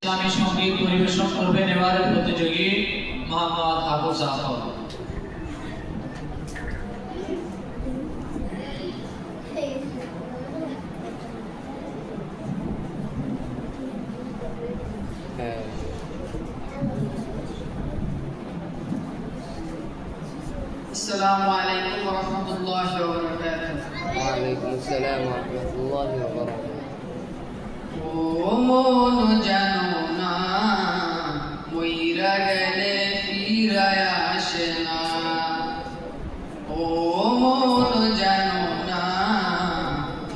ইসলামী সঙ্গীত পরিবেশন করবেন এবারের প্রতিযোগী মোহাম্মদ আবু জাফর। السلام عليكم ورحمة الله وبركاته. وعليكم السلام ورحمة الله وبركاته. মন জানো না মইরা গেলে ফিরায় আসে না, ও মন জানো না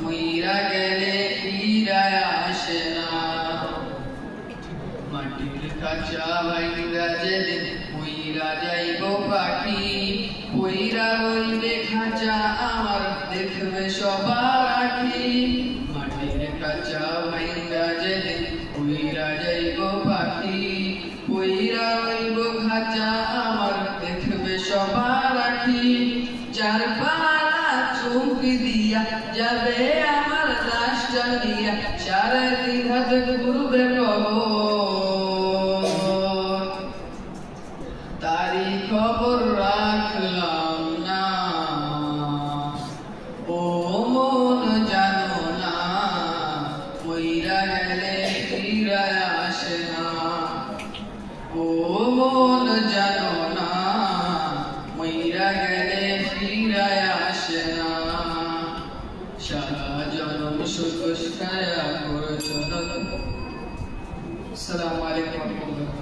মইরা গেলে ফিরায় আসে না। মাটির কাঁচা ভাইরা যেদিন মইরা যাইব পাখি, পইরা রইলে খাঁচা আমার দেখবে সবার আখি। মাটির কাঁচা ভাইরা যেদিন পইরা যাইব পাখি, পইরা রইব খাঁচা আমার দেখবে সবার আখি। চার পালা চুমক দিয়া যাবে আমার লাশটা দিয়া, সারা দিন হাত ঘুরবে কবর, তারি খবর রাখলাম না। ও মন জানো না মইরা গেলে ফিরায় আসে না, ও মন জানো না মইরা গেলে ফিরায় আসে না। সারা জনম সুখ ছায়া করছো না। আসসালামু আলাইকুম।